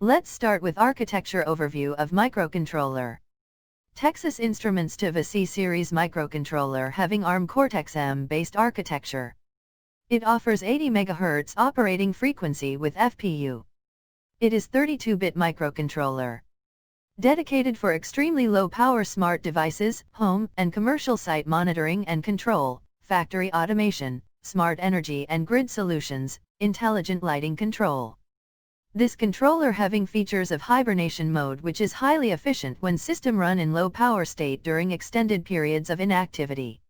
Let's start with architecture overview of microcontroller. Texas Instruments TI C-Series microcontroller having ARM Cortex-M based architecture. It offers 80 MHz operating frequency with FPU. It is 32-bit microcontroller. Dedicated for extremely low power smart devices, home and commercial site monitoring and control, factory automation, smart energy and grid solutions, intelligent lighting control. This controller having features of hibernation mode, which is highly efficient when system run in low power state during extended periods of inactivity.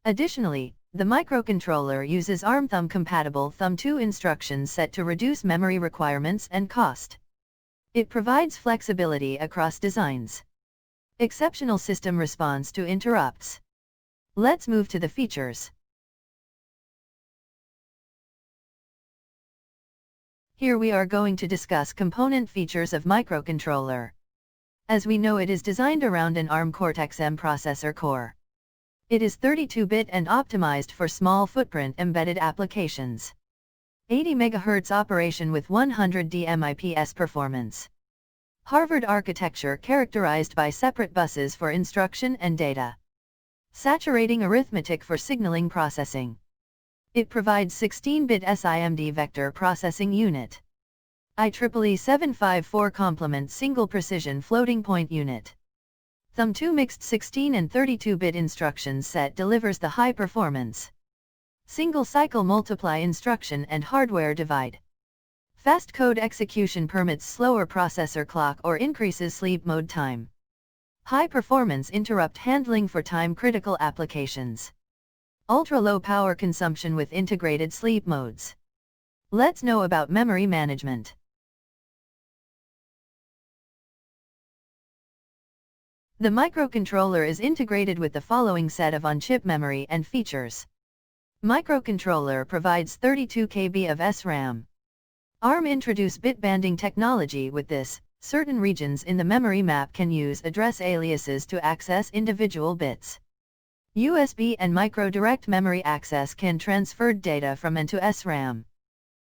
Additionally, the microcontroller uses ARM thumb-compatible Thumb2 instruction set to reduce memory requirements and cost. It provides flexibility across designs. Exceptional system response to interrupts. Let's move to the features. Here we are going to discuss component features of microcontroller. As we know, it is designed around an ARM Cortex-M processor core. It is 32-bit and optimized for small footprint embedded applications. 80 MHz operation with 100 DMIPS performance. Harvard architecture characterized by separate buses for instruction and data. Saturating arithmetic for signaling processing. It provides 16-bit SIMD vector processing unit. IEEE 754 complement single precision floating point unit. Thumb2 mixed 16 and 32-bit instruction set delivers the high performance. Single cycle multiply instruction and hardware divide. Fast code execution permits slower processor clock or increases sleep mode time. High performance interrupt handling for time critical applications. Ultra low power consumption with integrated sleep modes. Let's know about memory management. The microcontroller is integrated with the following set of on-chip memory and features. Microcontroller provides 32 KB of SRAM. ARM introduced bit banding technology with this. Certain regions in the memory map can use address aliases to access individual bits. USB and micro direct memory access can transfer data from N to SRAM.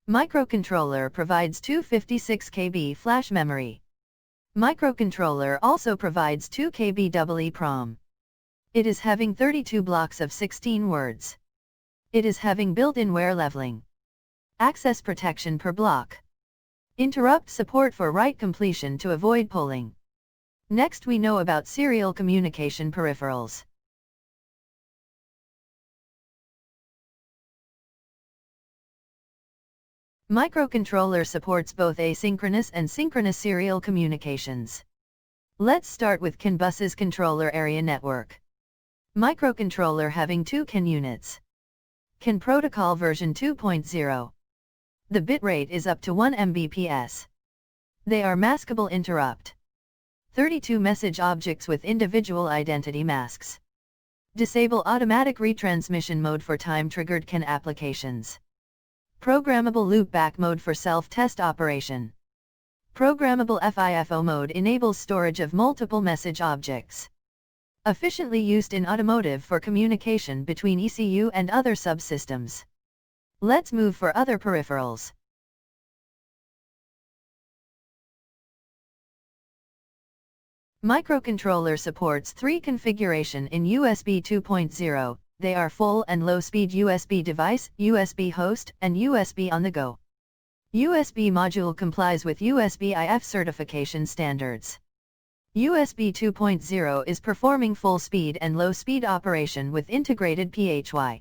Microcontroller provides 256 KB flash memory. Microcontroller also provides 2 KB EEPROM. It is having 32 blocks of 16 words. It is having built-in wear leveling. Access protection per block. Interrupt support for write completion to avoid polling. Next we know about serial communication peripherals. Microcontroller supports both asynchronous and synchronous serial communications. Let's start with CAN bus's controller area network. Microcontroller having 2 CAN units. CAN protocol version 2.0. The bit rate is up to 1 Mbps. They are maskable interrupt. 32 message objects with individual identity masks. Disable automatic retransmission mode for time-triggered CAN applications. Programmable loopback mode for self-test operation. Programmable FIFO mode enables storage of multiple message objects. Efficiently used in automotive for communication between ECU and other subsystems. Let's move for other peripherals. Microcontroller supports 3 configuration in USB 2.0. They are full and low-speed USB device, USB host, and USB on the go. USB module complies with USB IF certification standards. USB 2.0 is performing full speed and low speed operation with integrated PHY.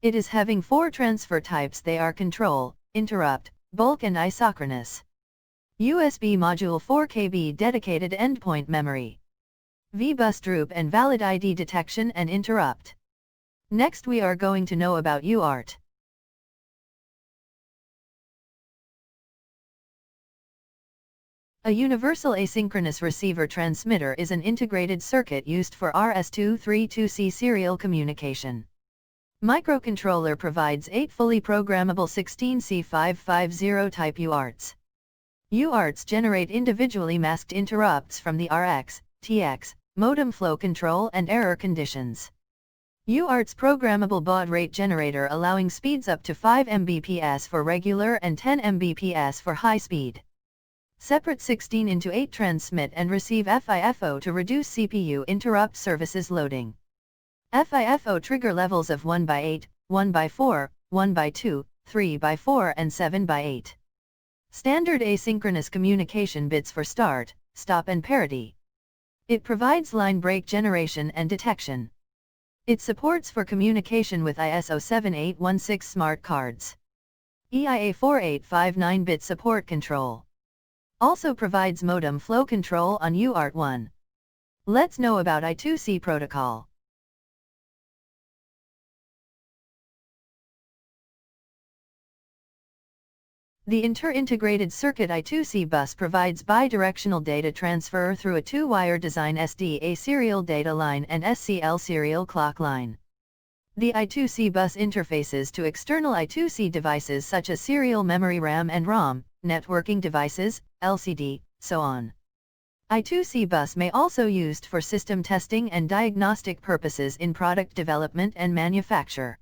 It is having 4 transfer types. They are control, interrupt, bulk and isochronous. USB module 4 KB dedicated endpoint memory. V-bus droop and valid ID detection and interrupt. Next we are going to know about Uart. A universal asynchronous receiver transmitter is an integrated circuit used for RS-232C serial communication. Microcontroller provides 8 fully programmable 16C550 type Uarts. Uarts generate individually masked interrupts from the RX, TX, modem flow control and error conditions. Uart's programmable baud rate generator allowing speeds up to 5 Mbps for regular and 10 Mbps for high speed. Separate 16:8 transmit and receive FIFO to reduce CPU interrupt services loading. FIFO trigger levels of 1/8, 1/4, 1/2, 3/4 and 7/8. Standard asynchronous communication bits for start, stop and parity. It provides line break generation and detection. It supports for communication with ISO 7816 smart cards. EIA 4859-bit support control. Also provides modem flow control on Uart 1. Let's know about I2C protocol. The inter-integrated circuit I2C bus provides bidirectional data transfer through a two-wire design SDA serial data line and SCL serial clock line. The I2C bus interfaces to external I2C devices such as serial memory RAM and ROM, networking devices, LCD, so on. I2C bus may also be used for system testing and diagnostic purposes in product development and manufacture.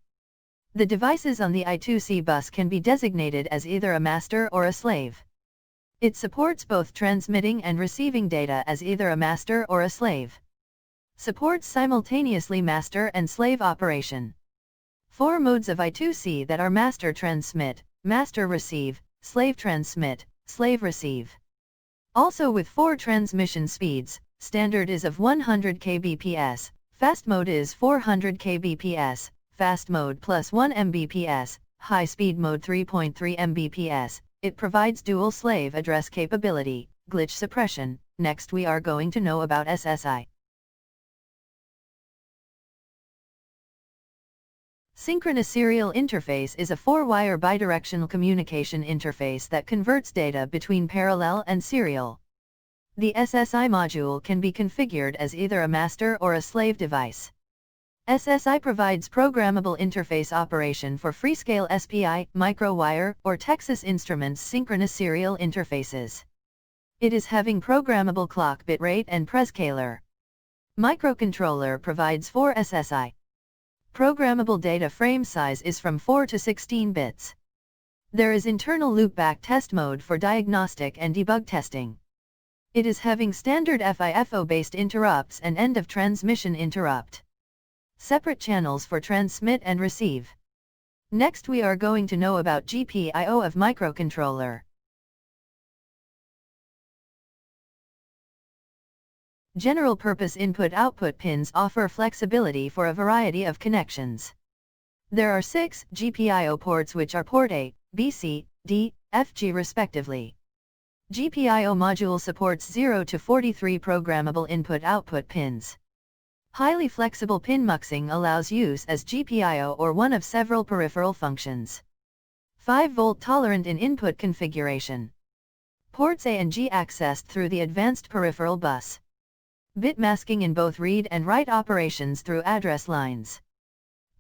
The devices on the I2C bus can be designated as either a master or a slave. It supports both transmitting and receiving data as either a master or a slave. Supports simultaneously master and slave operation. 4 modes of I2C that are master transmit, master receive, slave transmit, slave receive. Also with 4 transmission speeds, standard is of 100 kbps, fast mode is 400 kbps, fast mode plus 1 Mbps, high speed mode 3.3 Mbps. It provides dual slave address capability, glitch suppression. Next we are going to know about SSI. Synchronous Serial Interface is a 4-wire bidirectional communication interface that converts data between parallel and serial. The SSI module can be configured as either a master or a slave device. SSI provides programmable interface operation for Freescale SPI, Microwire, or Texas Instruments synchronous serial interfaces. It is having programmable clock bitrate and prescaler. Microcontroller provides 4 SSI. Programmable data frame size is from 4 to 16 bits. There is internal loopback test mode for diagnostic and debug testing. It is having standard FIFO-based interrupts and end-of-transmission interrupt. Separate channels for transmit and receive. Next we are going to know about Gpio of Microcontroller. General-purpose input-output pins offer flexibility for a variety of connections. There are 6 Gpio ports which are port A, B, C, D, F, G respectively. Gpio module supports 0 to 43 programmable input-output pins. Highly flexible pin muxing allows use as Gpio or one of several peripheral functions. 5-volt tolerant in input configuration. Ports A and G accessed through the advanced peripheral bus. Bit masking in both read and write operations through address lines.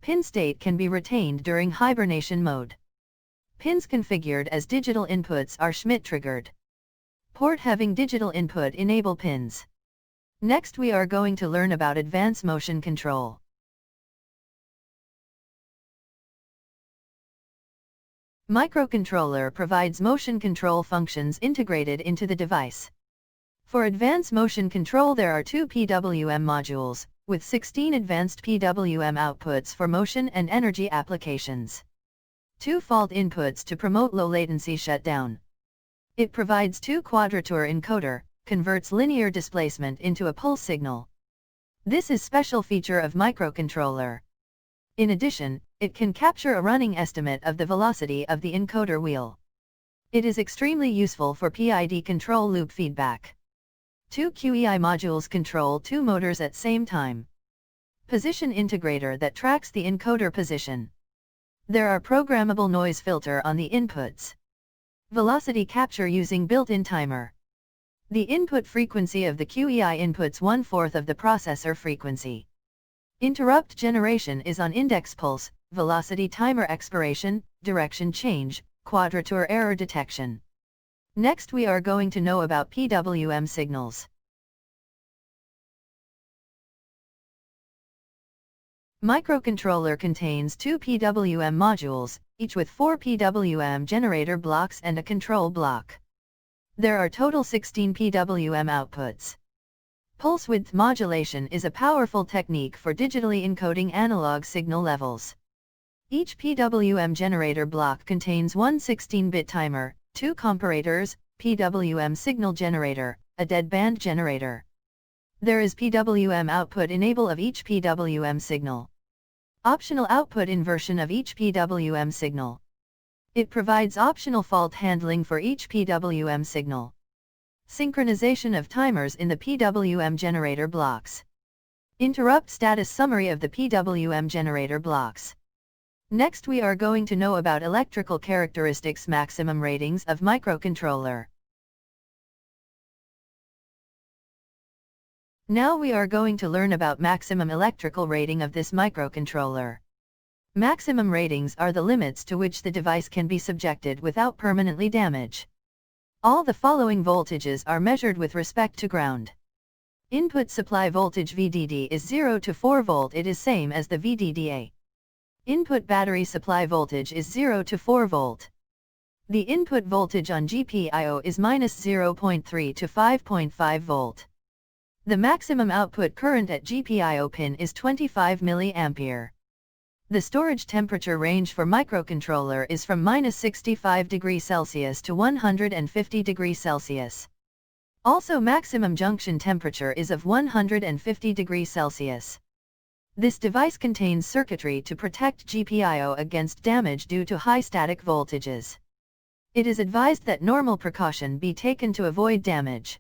Pin state can be retained during hibernation mode. Pins configured as digital inputs are Schmitt triggered. Port having digital input enable pins. Next we are going to learn about advanced motion control. Microcontroller provides motion control functions integrated into the device. For advanced motion control there are 2 PWM modules, with 16 advanced PWM outputs for motion and energy applications. 2 fault inputs to promote low latency shutdown. It provides 2 quadrature encoder, converts linear displacement into a pulse signal. This is special feature of microcontroller. In addition, it can capture a running estimate of the velocity of the encoder wheel. It is extremely useful for PID control loop feedback. 2 QEI modules control 2 motors at same time. Position integrator that tracks the encoder position. There are programmable noise filter on the inputs. Velocity capture using built-in timer. The input frequency of the QEI inputs 1/4 of the processor frequency. Interrupt generation is on index pulse, velocity timer expiration, direction change, quadrature error detection. Next we are going to know about PWM signals. Microcontroller contains 2 PWM modules, each with 4 PWM generator blocks and a control block. There are total 16 PWM outputs. Pulse width modulation is a powerful technique for digitally encoding analog signal levels. Each PWM generator block contains one 16-bit timer, two comparators, PWM signal generator, a deadband generator. There is PWM output enable of each PWM signal. Optional output inversion of each PWM signal. It provides optional fault handling for each PWM signal. Synchronization of timers in the PWM generator blocks. Interrupt status summary of the PWM generator blocks. Next we are going to know about electrical characteristics maximum ratings of microcontroller. Now we are going to learn about maximum electrical rating of this microcontroller. Maximum ratings are the limits to which the device can be subjected without permanently damage. All the following voltages are measured with respect to ground. Input supply voltage VDD is 0 to 4 volt. It is same as the VDDA. Input battery supply voltage is 0 to 4 volt. The input voltage on GPIO is -0.3 to 5.5 volt. The maximum output current at GPIO pin is 25 mA. The storage temperature range for microcontroller is from -65°C to 150°C. Also maximum junction temperature is of 150°C. This device contains circuitry to protect GPIO against damage due to high static voltages. It is advised that normal precaution be taken to avoid damage.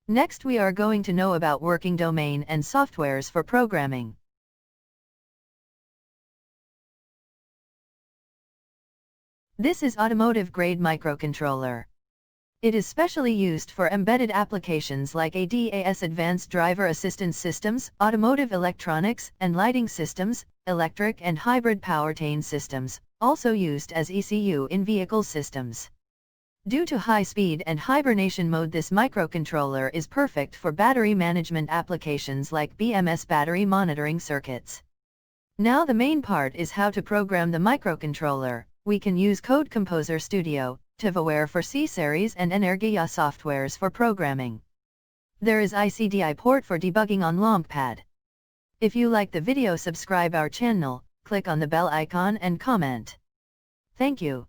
Next we are going to know about working domain and softwares for programming. This is automotive-grade microcontroller. It is specially used for embedded applications like ADAS advanced driver assistance systems, automotive electronics and lighting systems, electric and hybrid powertrain systems, also used as ECU in vehicle systems. Due to high speed and hibernation mode, this microcontroller is perfect for battery management applications like BMS battery monitoring circuits. Now the main part is how to program the microcontroller. We can use Code Composer Studio, TiVoWare for C-Series and Energia softwares for programming. There is ICDI port for debugging on Launchpad. If you like the video, subscribe our channel, click on the bell icon and comment. Thank you.